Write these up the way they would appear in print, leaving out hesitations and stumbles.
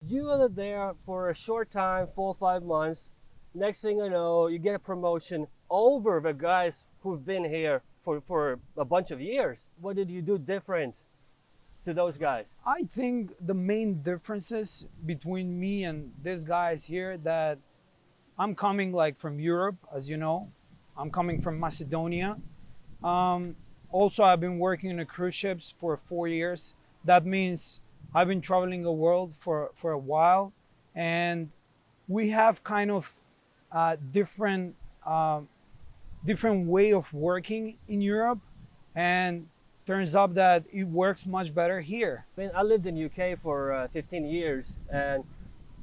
You are there for a short time, 4 or 5 months. Next thing you know, you get a promotion over the guys who've been here for a bunch of years. What did you do different to those guys? I think the main differences between me and these guys here that I'm coming like from Europe, as you know. I'm coming from Macedonia. Um, Also, I've been working on the cruise ships for 4 years. That means I've been traveling the world for a while, and we have kind of different different way of working in Europe, and turns up that it works much better here. I mean, I lived in UK for 15 years, and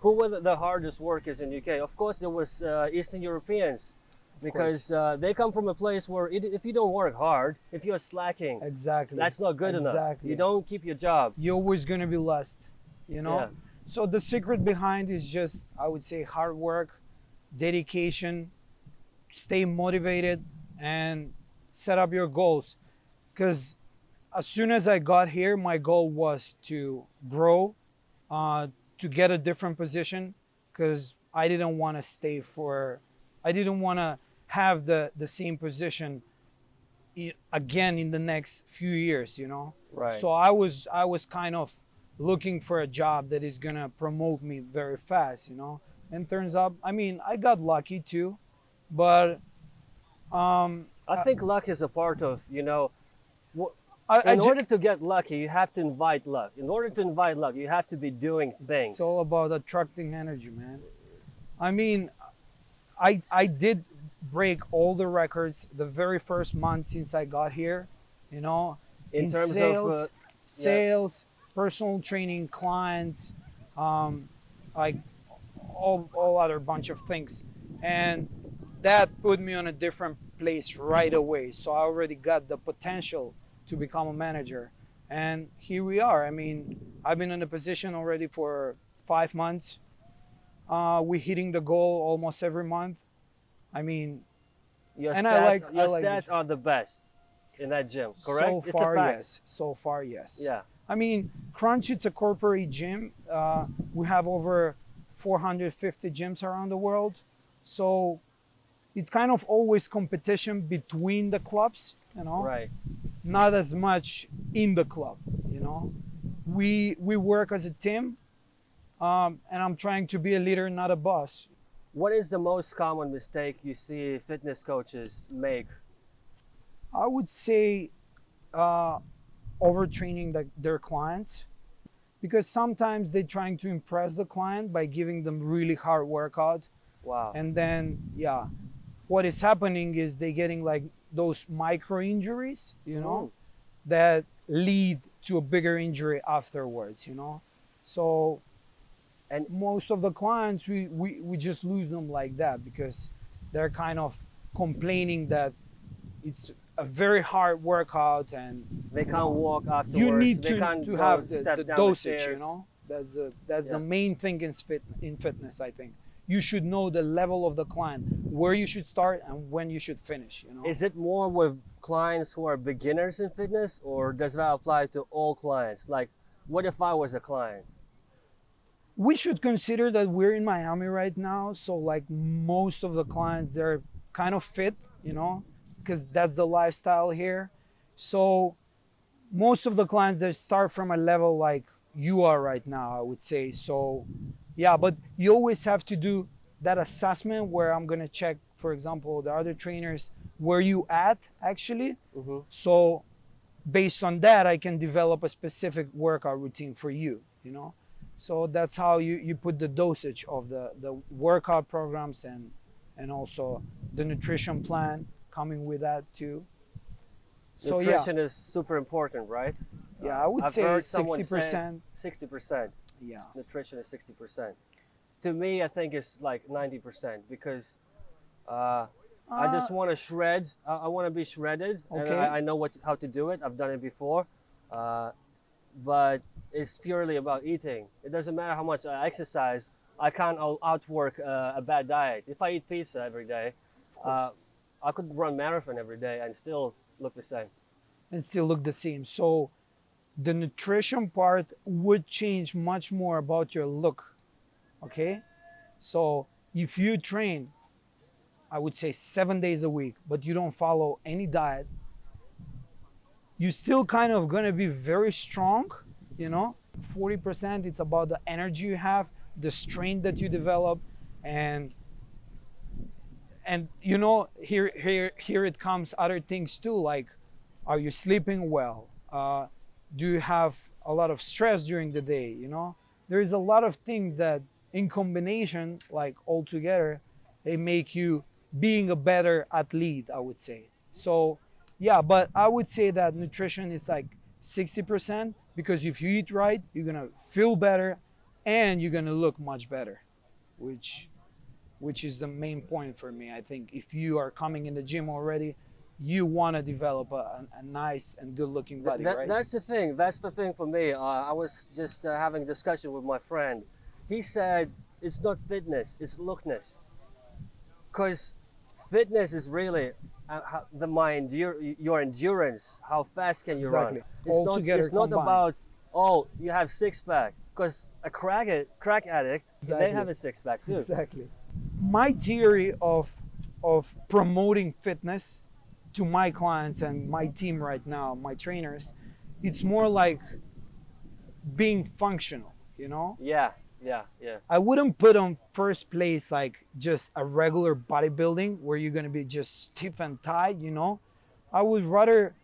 who were the hardest workers in UK? Of course, there was Eastern Europeans, because they come from a place where if you don't work hard, if you're slacking, Exactly. that's not good enough. Exactly. You don't keep your job. You're always gonna be lost, you know. Yeah. So the secret behind is just, I would say, hard work, dedication, stay motivated, and set up your goals. Because as soon as I got here, my goal was to grow, to get a different position, because I didn't want to stay for, I didn't want to have the same position again in the next few years, you know. Right. So I was kind of looking for a job that is gonna promote me very fast, you know. And turns out, I mean, I got lucky too, but I think luck is a part of, I in order to get lucky, you have to invite luck. In order to invite luck, you have to be doing things. it's all about attracting energy, man. I mean, I did break all the records the very first month since I got here, you know, in terms sales, of sales, personal training, clients, like all other bunch of things, and that put me on a different place right away. So I already got the potential to become a manager, and here we are. I mean, I've been in a position already for 5 months. We're hitting the goal almost every month. I mean, your and stats, your I like stats are the best in that gym, correct? so It's a far, fact. yes. So far, yes. Yeah. I mean, Crunch, it's a corporate gym. We have over 450 gyms around the world. So it's kind of always competition between the clubs, you know, Right. not as much in the club, you know. We work as a team, and I'm trying to be a leader, not a boss. What is the most common mistake you see fitness coaches make? I would say overtraining their clients, because sometimes they're trying to impress the client by giving them really hard workout, Wow. and then yeah, what is happening is they getting like those micro injuries, you know, that lead to a bigger injury afterwards, you know. So And most of the clients, we just lose them like that, because they're kind of complaining that it's a very hard workout, and they can't walk afterwards. you need they can't to go have step the down dosage, the you stairs. know. That's Yeah. the main thing in fitness, I think. You should know the level of the client, where you should start and when you should finish, you know. Is it more with clients who are beginners in fitness, or does that apply to all clients? Like, what if I was a client? We should consider that we're in Miami right now, so like most of the clients, they're kind of fit, you know, because that's the lifestyle here. So most of the clients, they start from a level like you are right now, I would say. So yeah, but you always have to do that assessment where I'm gonna check, for example, the other trainers, where you at actually. Mm-hmm. So based on that, I can develop a specific workout routine for you, you know. So that's how you put the dosage of the workout programs, and also the nutrition plan coming with that too. So Nutrition is super important, right? yeah, I would I've say heard someone 60%. say 60%. Yeah. Nutrition is 60%. To me, I think it's like 90%, because I just want to shred. I want to be shredded, and Okay. I know how to do it. I've done it before, but it's purely about eating. It doesn't matter how much I exercise. I can't outwork a bad diet. If I eat pizza every day, I could run marathon every day and still look the same. And still look the same. So the nutrition part would change much more about your look Okay, so if you train, I would say 7 days a week, but you don't follow any diet, you still kind of gonna be very strong, you know. 40% it's about the energy you have, the strength that you develop, and you know, here it comes other things too, like, are you sleeping well? Do you have a lot of stress during the day? You know, there is a lot of things that in combination, like all together, they make you being a better athlete, I would say. So yeah, but I would say that nutrition is like 60%, because if you eat right, you're gonna feel better and you're gonna look much better, which is the main point for me. I think if you are coming in the gym already, you want to develop a nice and good looking body, right? That's the thing. That's the thing for me. I was just having a discussion with my friend. He said it's not fitness, it's lookness. Because fitness is really the mind, your endurance. How fast can you Exactly. run? It's All not. together It's not combined. about, oh, you have six pack. Because a crack addict, they Exactly. have a six pack too. Exactly. My theory of promoting fitness to my clients and my team right now, my trainers, it's more like being functional, you know? Yeah, yeah, yeah. I wouldn't put on first place like just a regular bodybuilding where you're gonna be just stiff and tight, you know. I would rather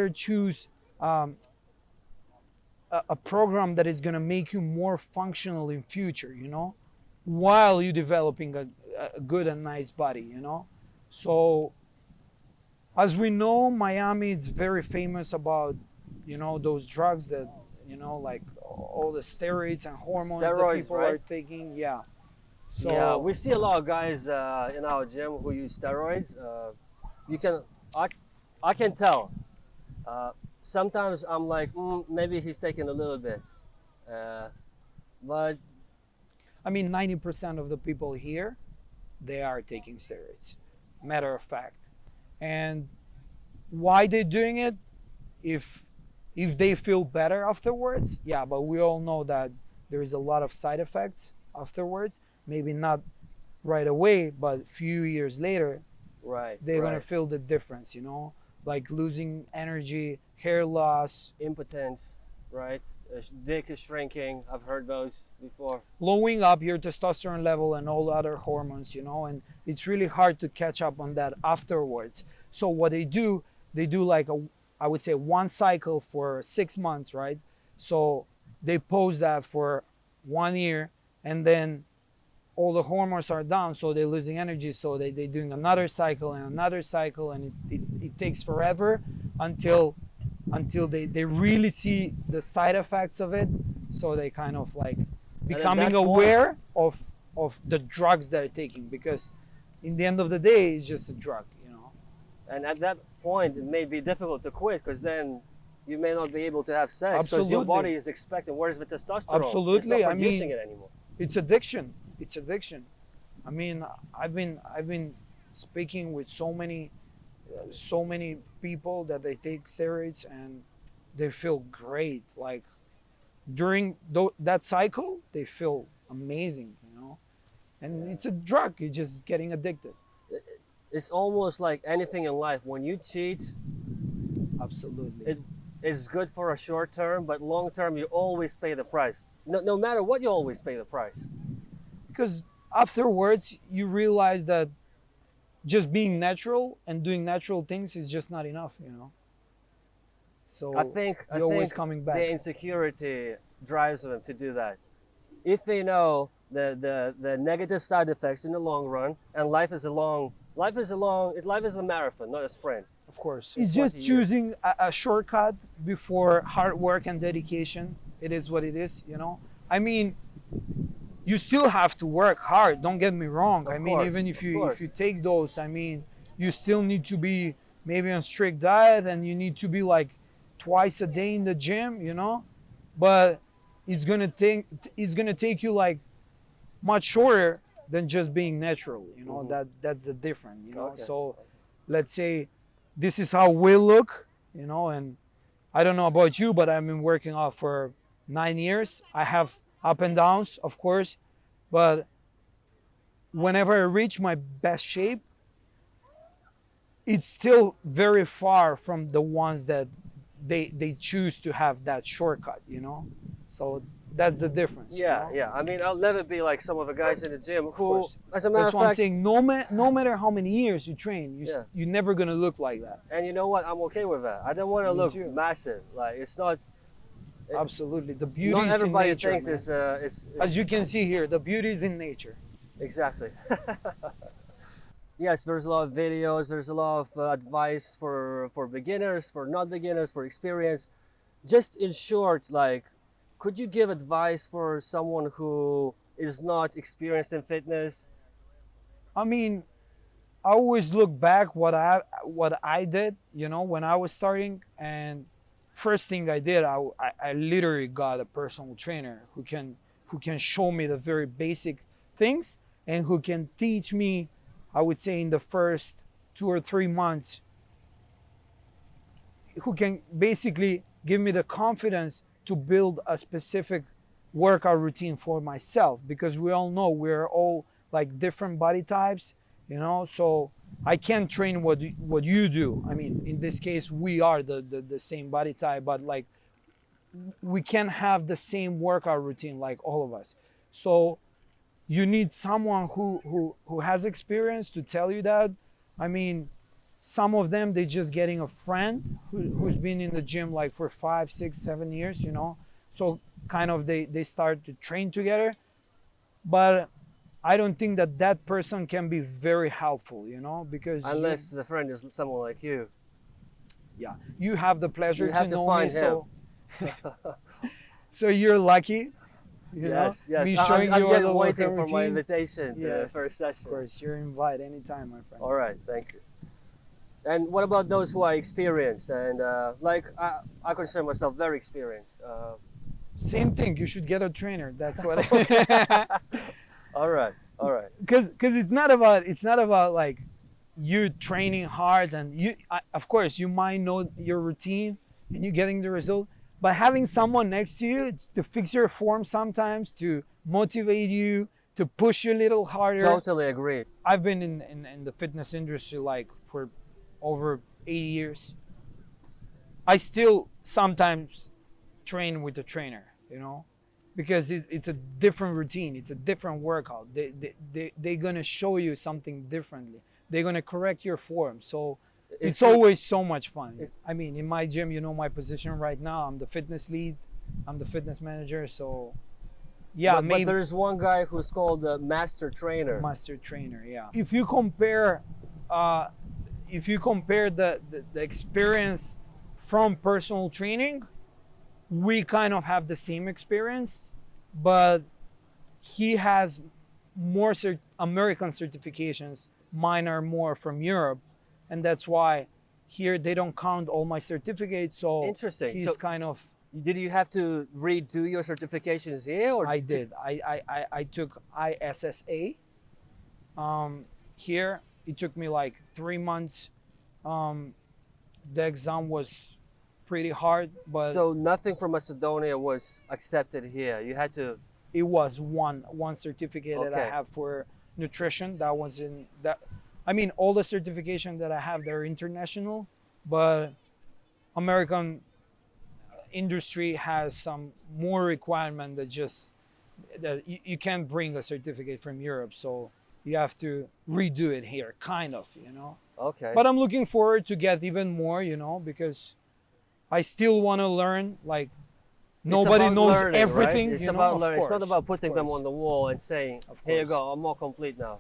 choose a program that is gonna make you more functional in future, you know, while you're developing a good and nice body, you know. So as we know, Miami is very famous about, you know, those drugs that, you know, like all the steroids and hormones that Steroids, people right? are taking. Yeah. So Yeah, we see a lot of guys in our gym who use steroids. You can, I can tell. Sometimes I'm like, maybe he's taking a little bit, but I mean, 90% of the people here, they are taking steroids. Matter of fact. And why they're doing it? If they feel better afterwards, yeah, but we all know that there is a lot of side effects afterwards. Maybe not right away, but a few years later, right, they're right. gonna feel the difference, you know, like losing energy, hair loss, Impotence, right? Dick is shrinking. I've heard those before. blowing up your testosterone level and all the other hormones, you know, and it's really hard to catch up on that afterwards. So what they do like I would say one cycle for 6 months, right? So they pause that for 1 year, and then all the hormones are down, so they're losing energy, so they're doing another cycle and another cycle, and it takes forever until they really see the side effects of it, so they kind of like becoming that point- aware of the drugs they're taking, because in the end of the day it's just a drug, you know. And at that point, it may be difficult to quit because then you may not be able to have sex because your Absolutely. body is expecting. Where's the testosterone? Absolutely. It's not I producing mean, it anymore. It's addiction. It's addiction. I mean, I've been speaking with so many people that they take steroids and they feel great. Like during that cycle, they feel amazing, you know. And it's a drug. You're just getting addicted. It's almost like anything in life. When you cheat, Absolutely. it is good for a short term, but long term, you always pay the price. No matter what, you always pay the price. Because afterwards, you realize that just being natural and doing natural things is just not enough, you know. So I think you're always coming back. the insecurity drives them to do that. If they know the negative side effects in the long run, and life is a marathon, not a sprint. Of course. in It's just 20 years. choosing a shortcut before hard work and dedication. It is what it is, you know. I mean, you still have to work hard, don't get me wrong. Of I mean, course, even of if course. you take those, I mean, you still need to be maybe on strict diet, and you need to be like twice a day in the gym, you know. But it's gonna take you like much shorter than just being natural, you know. Mhm. That's the difference, you know. Okay. So let's say this is how we look, you know, and I don't know about you, but I've been working out for 9 years. I have up and downs, of course, But whenever I reach my best shape, it's still very far from the ones that they choose to have that shortcut, you know. So that's the difference. Yeah, you know? yeah. I mean, I'll never be like some of the guys in the gym who, course. as a matter That's of why I'm fact, saying no matter how many years you train, you're never gonna look like that. and you know what? I'm okay with that. I don't want to Me look too. massive. Like it's not. Absolutely, the beauty Not is everybody in nature. thinks Man. it's As you can see here, the beauty is in nature. exactly. Yes, there's a lot of videos. There's a lot of advice for beginners, for not beginners, for experience. Just in short, like, could you give advice for someone who is not experienced in fitness? I mean, I always look back what I did, you know, when I was starting, and first thing I did, I literally got a personal trainer who can show me the very basic things and who can teach me, I would say in the first 2 or 3 months, who can basically give me the confidence to build a specific workout routine for myself, because we all know we're all like different body types, you know. So I can't train what you do. I mean, in this case we are the same body type, but like we can have the same workout routine like all of us. So you need someone who has experience to tell you that. I mean, some of them they just getting a friend who's been in the gym like for 5, 6, 7 years, you know. So kind of they start to train together, but I don't think that person can be very helpful, you know, because Unless the friend is someone like you. you have the pleasure You have to know find me, him. so you're lucky, you Yes, know, yes. me I'm, showing I'm you getting all the waiting workout for my routine. invitation to the Yes, first session. Of course, you're invited anytime, my friend. All right, thank you. And what about those who are experienced? And like I consider myself very experienced. Same thing. You should get a trainer. That's what. All right, all right. Because it's not about like you training hard and of course you might know your routine and you getting the result, but having someone next to you to fix your form sometimes, to motivate you, to push you a little harder. Totally agree. I've been in the fitness industry like for over 8 years. I still sometimes train with a trainer, you know, because it's a different routine, it's a different workout. They're gonna show you something differently. They're gonna correct your form. So it's always so much fun. I mean, in my gym, you know my position right now. I'm the fitness lead. I'm the fitness manager. So yeah, but there's one guy who's called the master trainer. Master trainer, yeah. If you compare the experience from personal training, we kind of have the same experience, but he has more American certifications. Mine are more from Europe, and that's why here they don't count all my certificates. So Interesting. he's So kind of. did you have to redo your certifications here, or I did. I took ISSA. Here it took me like 3 months. The exam was pretty hard, but So nothing from Macedonia was accepted here. You had to. it was one certificate that I Okay. have for nutrition. That was in that. I mean, all the certifications that I have, they're international, but American industry has some more requirement that just that you can't bring a certificate from Europe, so you have to redo it here, kind of, you know. Okay. But I'm looking forward to get even more, you know, because I still want to learn. Like nobody about knows learning, everything. Right? It's you know? about Of learning. It's not course, about of putting them course. on the wall and saying, Of "Here you course. go, I'm more complete now."